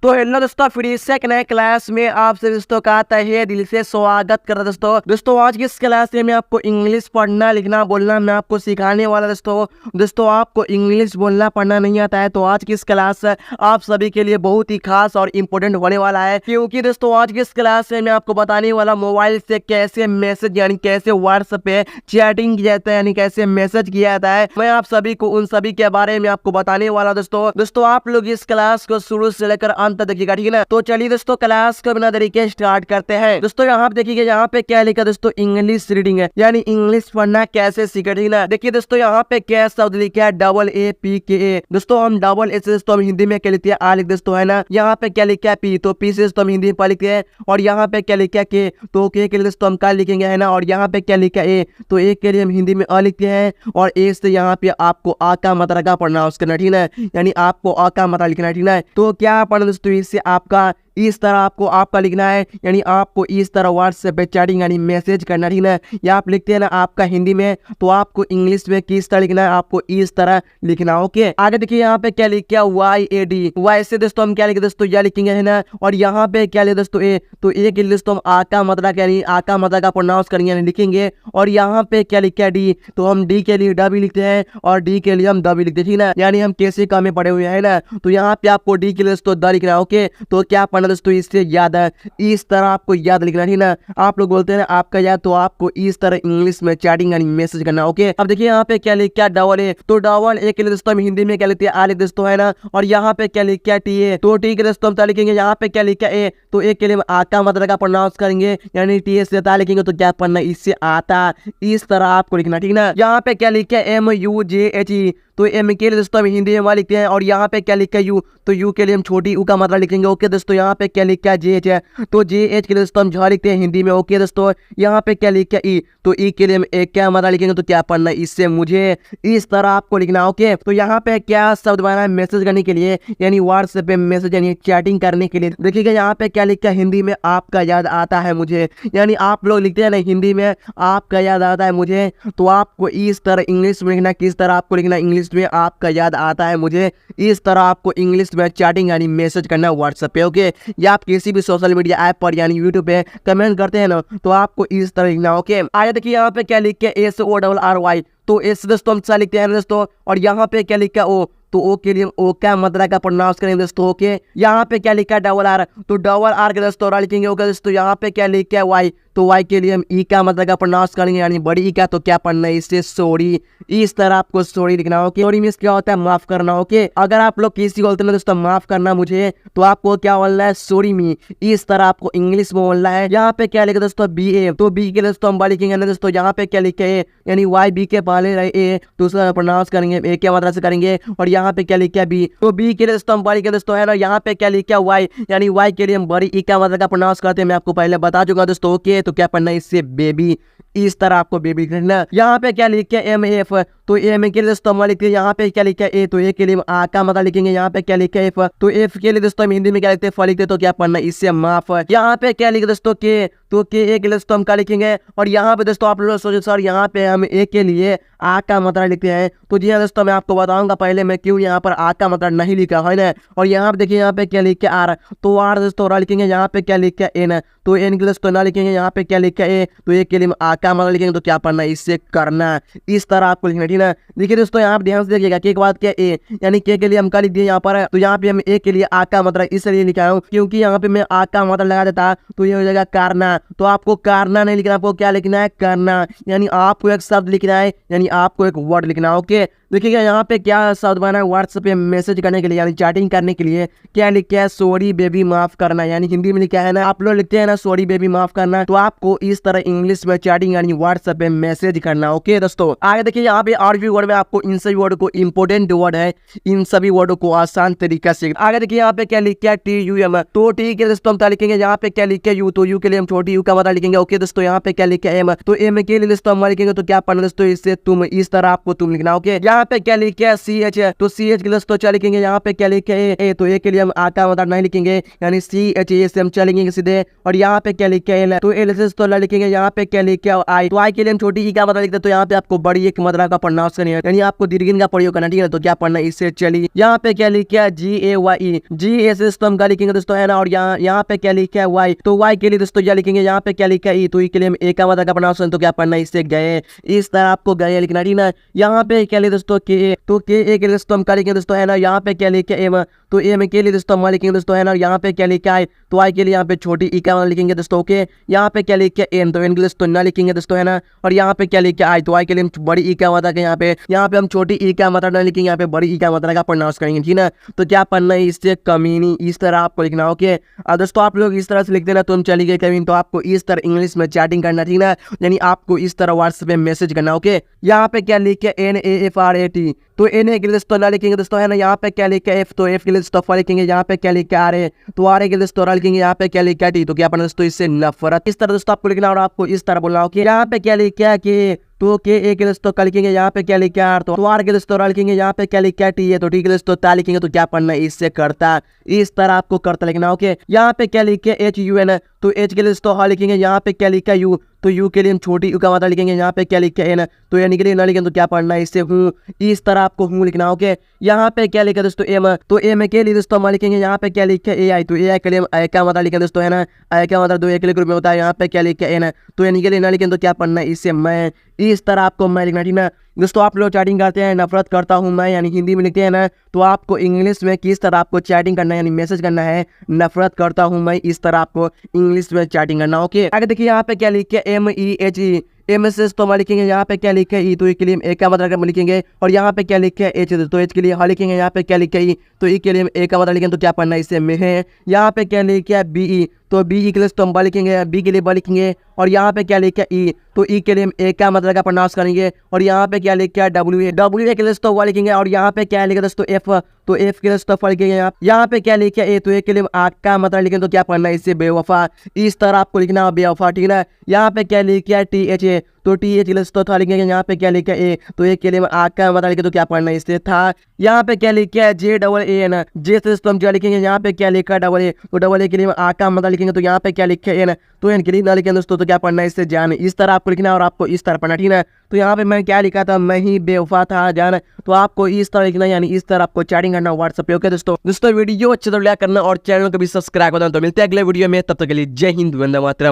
तो हेलो दोस्तों, फिर से एक नए क्लास में आप सभी दोस्तों का तहे दिल से स्वागत कर रहा दोस्तों आज की इस क्लास में मैं आपको इंग्लिश पढ़ना लिखना बोलना मैं आपको सिखाने वाला दोस्तों आपको इंग्लिश बोलना पढ़ना नहीं आता है तो आज की इस क्लास आप सभी के लिए बहुत ही खास और इम्पोर्टेंट होने वाला है, क्योंकि दोस्तों आज की इस क्लास में मैं आपको बताने वाला मोबाइल से कैसे मैसेज यानी कैसे व्हाट्सएप पे चैटिंग किया जाता है यानी कैसे मैसेज किया जाता है। मैं आप सभी को उन सभी के बारे में आपको बताने वाला दोस्तों आप लोग इस क्लास को शुरू से लेकर अंत देखिएगा, ठीक है ना। तो चलिए दोस्तों क्लास को बिना देरी के स्टार्ट करते हैं। दोस्तों यहाँ पे देखिएगा, यहाँ पे क्या लिखा दोस्तों, इंग्लिश रीडिंग है यानी इंग्लिश पढ़ना कैसे सीखे, ठीक है ना। देखिए दोस्तों यहाँ पे क्या शब्द लिखा है, AAPKA। दोस्तों हम डबल ए से दोस्तों हम हिंदी में क्या लिखते हैं, आ लिख दोस्तों, है ना। यहाँ पे क्या लिखा है पी, तो पी से दोस्तों हम हिंदी में लिखते हैं। और यहाँ पे क्या लिखा है के, तो के लिए दोस्तों हम का लिखेंगे, है ना। और यहाँ पे क्या लिखा है ए, तो ए के लिए हम हिंदी में अ लिखते हैं। और ए से यहाँ पे आपको आ का मतलब का पढ़ना उसका, ठीक है, यानी आपको आ का मतलब लिखना, ठीक है। तो क्या पढ़ना दोस्तों, इससे आपका इस तरह आपको आपका लिखना है, यानी आपको इस तरह व्हाट्सएप पे चैटिंग यानी मैसेज करना, ठीक है। या आप लिखते हैं ना आपका हिंदी में, तो आपको इंग्लिश में किस तरह लिखना है, आपको इस तरह लिखना, ओके। आगे देखिए यहाँ पे क्या लिखा YAD, वाई से दोस्तों हम क्या लिखे दोस्तों, या लिखेंगे, है ना। और यहाँ पे क्या लिखे दोस्तों ए, तो ए के लिए दोस्तों हम आका मतलब यानी आका मतलब का प्रोनाउंस करेंगे यानी लिखेंगे। और यहाँ पे क्या लिखा है डी, तो हम डी के लिए ड भी लिखते हैं और डी के लिए हम द भी लिखते हैं, ठीक है, यानी हम कैसे काम में पढ़े हुए हैं ना। तो यहाँ पे आपको डी के लिए दोस्तों द लिखना है, ओके। तो क्या दोस्तों इससे याद है, इस तरह आपको याद लिखना, ठीक ना। आप लोग बोलते हैं ना आपका याद, तो आपको इस तरह इंग्लिश में चैटिंग यानी मैसेज करना, ओके। अब देखिए यहाँ पे क्या लिखा है डबल ए, तो डबल ए के लिए दोस्तों हम हिंदी में क्या लिखते हैं, आ लिख दोस्तों, है ना। और यहाँ पे क्या लिखा है टी, तो टी के दोस्तों हम ता लिखेंगे। यहाँ पे क्या लिखा है ए, तो ए के लिए हम आका मतलब का प्रोनाउंस करेंगे यानी टी से ता लिखेंगे, तो क्या पढ़ना इससे आता, इस तरह आपको लिखना, ठीक ना। यहाँ पे क्या लिखा है MUJHE, तो एम के लिए दोस्तों हम हिंदी में लिखते हैं। और यहाँ पे क्या लिखा है यू, तो यू के लिए हम छोटी यू का मतलब लिखेंगे, ओके दोस्तों। यहाँ पे क्या लिखा है JH है, तो JH के लिए दोस्तों हम झ लिखते हैं हिंदी में, ओके दोस्तों। यहाँ पे क्या लिखा है ई, तो ई के लिए हम एक क्या मतलब लिखेंगे, तो क्या पढ़ना इससे मुझे, इस तरह आपको लिखना, ओके। तो यहाँ पे क्या शब्द बना है मैसेज करने के लिए यानी व्हाट्सएप पे मैसेज यानी चैटिंग करने के लिए। देखिएगा यहाँ पे क्या लिखा है हिंदी में, आपका याद आता है मुझे, यानी आप लोग लिखते हैं ना हिंदी में आपका याद आता है मुझे, तो आपको इस तरह इंग्लिश में लिखना, किस तरह आपको लिखना, इंग्लिश में आपका याद आता है मुझे, इस तरह आपको इंग्लिश में चैटिंग यानी मैसेज करना व्हाट्सएप पे, ओके। या आप किसी भी सोशल मीडिया ऐप पर यानी यूट्यूब पे कमेंट करते हैं ना, तो आपको इस तरह लिखना, ओके। आगे देखिए यहाँ पे क्या लिख के SORRY, तो एस दोस्तों हम लिखते हैं दोस्तों। और यहाँ पे क्या लिखा ओ, तो ओ के लिए ओ क्या मतलब का प्रोनाउंस करेंगे दोस्तों, ओके। यहाँ पे क्या लिखा है RR, तो RR के दोस्तों लिखेंगे, ओके दोस्तों। यहाँ पे क्या लिखा है वाई, तो वाई के लिए हम ई का मतलब का प्रोनाउंस करेंगे यानी बड़ी ई का, तो क्या पढ़ना है इससे सॉरी, इस तरह आपको सॉरी लिखना, ओके। सॉरी मींस क्या होता है, माफ करना, ओके। अगर आप लोग किसी बोलते हैं दोस्तों माफ करना मुझे, तो आपको क्या बोलना है, सॉरी मी, इस तरह आपको इंग्लिश में बोलना है। यहाँ पे क्या लिखा दोस्तों BA, तो बी के लिए दोस्तों हम बा लिखेंगे ना दोस्तों। यहाँ पे क्या लिखा है यानी वाई बी के पहले रहे ए, तो उसका प्रोनाउंस करेंगे ए के मतलब से करेंगे। और यहाँ पे क्या लिखा है बी, तो बी के लिए दोस्तों हम बड़ी के दोस्तों, है ना। यहाँ पे क्या लिखा है वाई, यानी वाई के लिए हम बड़ी ई का मतलब का प्रोनाउंस करते हैं, मैं आपको पहले बता चुका दोस्तों, ओके। तो क्या पढ़ना है इससे बेबी, इस तरह आपको बेबी लिखना। यहाँ पे क्या लिखा है MF, तो एम के लिए दोस्तों हम लिखते हैं। यहाँ पे क्या लिखा है ए, तो ए के लिए हम आ का मतलब लिखेंगे। यहाँ पे क्या लिखा है F, तो F के लिए दोस्तों हम हिंदी में क्या लिखते हैं, फ लिखते हैं, तो क्या पढ़ना इससे माफ। यहाँ पे क्या लिखे दोस्तों के, तो के ए के लिए दोस्तों हम क्या लिखेंगे। और यहाँ पे दोस्तों आप लोग सोचो सर यहाँ पे हम ए के लिए आ का मतलब लिखते हैं, तो जी हाँ दोस्तों मैं आपको बताऊंगा पहले मैं क्यों यहाँ पर आ का मतलब नहीं लिखा है ना। और यहाँ पे देखिए यहाँ पे क्या लिखा है आर, तो आर दोस्तों और लिखेंगे। यहाँ पे क्या लिखा है एन, तो एन के लिए दोस्तों ना लिखेंगे। यहाँ पे क्या लिखा है ए, तो ए के लिए आ का मतलब लिखेंगे, तो क्या पढ़ना इससे करना, इस तरह आपको लिखना, ठीक है। देखिए दोस्तों यहाँ पे ध्यान से देखिएगा, के बाद क्या ए, यानी के लिए हम क्या लिख दिए यहाँ पर, तो यहाँ पे हम ए के लिए आ का मतलब इसलिए लिखा हूँ क्योंकि यहाँ पे मैं आ का मतलब लगा देता तो ये हो जाएगा करना। तो आपको करना नहीं लिखना, आपको क्या लिखना है, करना, यानी आपको एक शब्द लिखना है, यानी आपको एक वर्ड लिखना, ओके। देखिएगा यहाँ पे क्या शब्द बना है व्हाट्सएप पे मैसेज करने के लिए यानी चैटिंग करने के लिए, क्या लिखा है सॉरी बेबी माफ करना, यानी हिंदी में लिखा है ना, आप लोग लिखते हैं ना सॉरी बेबी माफ करना, तो आपको इस तरह इंग्लिश में चैटिंग यानी व्हाट्सएप पे मैसेज करना, ओके दोस्तों। आगे देखिए यहाँ पे और भी वर्ड में आपको इन सभी वर्ड को इंपोर्टेंट वर्ड है, इन सभी वर्डों को आसान तरीका से। आगे देखिए यहाँ पे क्या लिखा है TUM, तो टी के दोस्तों हम लिखेंगे। यहाँ पे क्या लिखा है यू, तो यू के लिए हम छोटी यू का मतलब लिखेंगे, ओके दोस्तों। यहाँ पे क्या लिखा है एम, तो एम के लिए दोस्तों हम लिखेंगे, तो क्या पढ़ना दोस्तों इससे तुम, इस तरह आपको तुम लिखना, ओके। यहाँ यहाँ पे क्या लिखा है CH है, तो CH के लिए दोस्तों क्या लिखेंगे, यहाँ पे क्या लिखा है A, तो A के लिए हम आ का मतलब नहीं लिखेंगे, यानी CH से हम चलेंगे सीधे। और यहाँ पे क्या लिखा है L, तो L से दोस्तों लिखेंगे। यहाँ पे क्या लिखा है I, तो I के लिए हम छोटी ई का मतलब लिखते हैं, तो यहाँ पे आपको बड़ी एक मात्रा का प्रोनाउंस करनी है, यानी आपको दीर्घ का प्रयोग करना, ठीक है। तो क्या पढ़ना है इससे चलिए। यहाँ पे क्या लिखा है GAYE, G से दोस्तों हम क्या लिखेंगे दोस्तों, है ना। और यहाँ पे क्या लिखा है Y, तो Y के लिए दोस्तों क्या लिखेंगे, यहाँ पे क्या लिखा है E, तो E के लिए हम ए का मतलब का प्रोनाउंस, तो क्या पढ़ना है इससे गए, इस तरह आपको गए लिखना, ठीक ना। यहाँ पे क्या लिखे दोस्तों KA, तो KA के लिए दोस्तों हम क्या लिखेंगे दोस्तों, है ना। यहाँ पे क्या लिखा है M, तो M के लिए दोस्तों हम लिखेंगे दोस्तों, है ना। यहाँ पे क्या लिखा है I, तो I के लिए यहाँ पे छोटी ई का मतलब लिखेंगे दोस्तों, ओके। यहाँ पे क्या लिखा है N, तो N के लिए दोस्तों ना लिखेंगे दोस्तों, है ना। और यहाँ पे क्या लिखा है I, तो I के लिए हम बड़ी ई का मतलब यहाँ पे हम छोटी ई का मतलब ना लिखेंगे, यहाँ पे बड़ी ई का मतलब का प्रोनाउंस करेंगे, ठीक ना। तो क्या पढ़ना है इससे कमीनी, इस तरह आपको लिखना, ओके। और दोस्तों आप लोग इस तरह से लिखते ना, तो हम चली गए कमीन, तो आपको इस तरह इंग्लिश में चैटिंग करना, ठीक ना, यानी आपको इस तरह व्हाट्सएप पे मैसेज करना, ओके। यहाँ पे क्या लिखे NAFRAT, तो NA के लिए दोस्तों ना लिखेंगे दोस्तों, है ना। यहाँ पे क्या लिखा है F, तो F के लिए दोस्तों लिखेंगे। यहाँ पे क्या लिखा है RA, तो RA के लिए दोस्तों लिखेंगे। यहाँ पे क्या लिखा है T, तो क्या पढ़ना दोस्तों इससे नफरत, इस तरह दोस्तों आपको लिखना और आपको इस तरह बोलना, ओके। यहाँ पे क्या लिखा है कि, तो के ए के दोस्तों क्या लिखेंगे। यहाँ पे क्या लिखा है R, तो R के दोस्तों लिखेंगे। यहाँ पे क्या लिखा है T है, तो T के दोस्तों ता लिखेंगे। तो क्या पढ़ना है इससे करता, इस तरह आपको करता लिखना, ओके। यहाँ पे क्या लिखे HUN, तो H के लिए दोस्तों लिखेंगे। यहाँ पे क्या लिखा है U, तो U के लिए हम छोटी U का मतलब लिखेंगे। यहाँ पे क्या लिखा है N, तो N के लिए ना लिखेंगे, तो क्या पढ़ना है इससे हूँ, इस तरह आपको हूँ लिखना, ओके। यहाँ पे क्या लिखा है दोस्तों M, तो M के लिए दोस्तों हम लिखेंगे। यहाँ पे क्या लिखा है AI, तो AI के लिए हम I का मतलब लिखेंगे दोस्तों, है ना। I का मतलब 2 A के लिए ग्रुप में होता है। यहाँ पे क्या लिखा है N, तो N के लिए ना लिखेंगे, तो क्या पढ़ना है इससे मैं, इस तरह आपको मैं लिखना, ठीक ना। दोस्तों आप लोग चैटिंग करते हैं नफरत करता हूँ मैं, यानी हिंदी में लिखते हैं ना, तो आपको इंग्लिश में किस तरह आपको चैटिंग करना है, यानी मैसेज करना है नफरत करता हूँ मैं, इस तरह आपको इंग्लिश में चैटिंग करना, ओके। आगे देखिए यहाँ पे क्या लिखे MEHE, M से तो हम लिखेंगे। यहाँ पे क्या लिखे है E, तो E के लिए हम ए का मतलब हम लिखेंगे। और यहाँ पे क्या लिखे है H, तो H के लिए लिखेंगे। यहाँ पे क्या लिखे है E, तो E के लिए हम ए का मतलब लिखेंगे। तो क्या पढ़ना है इससे में है। यहाँ पे क्या लिखे है BE, तो BE के लिए तो हम लिखेंगे, B के लिए लिखेंगे। और यहाँ पे क्या लिखा है E, तो E के लिए हम ए का मतलब का प्रोनाउंस करेंगे। और यहाँ पे क्या लिखा है WA के लिए तो लिखेंगे। और यहाँ पे क्या लिखा दोस्तों F, तो F के लिए तो लिखेंगे। यहाँ पे क्या लिखा है A, तो A के लिए आ का मतलब लिखेंगे। तो क्या पढ़ना है इससे बेवफा, इस तरह आपको लिखना है बेवफा, ठीक है। यहाँ पे क्या लिखा है THA, तो TH के लिए तो लिखेंगे। यहाँ पे क्या लिखा है A, तो A के लिए आ का मतलब लिखेंगे। तो क्या पढ़ना है इससे था। यहाँ पे क्या लिखा है JAAN, J से तो हम क्या लिखेंगे। यहाँ पे क्या लिखा है AA, तो AA के लिए आ का मतलब लिखेंगे। तो यहाँ पे क्या लिखा है N, तो N के लिए ना लिखेंगे दोस्तों। तो क्या पढ़ना है इससे जान, इस तरह आपको लिखना और आपको इस तरह पढ़ना, ठीक है। तो यहाँ पे मैं क्या लिखा था, मैं ही बेवफा था जान, तो आपको इस तरह लिखना, यानी इस तरह आपको चैटिंग करना व्हाट्सएप पे, ओके दोस्तों वीडियो अच्छे तो लाइक करना और चैनल को भी सब्सक्राइब करना। तो मिलते हैं अगले वीडियो में, तब तक के लिए जय हिंद, वंदे मातरम।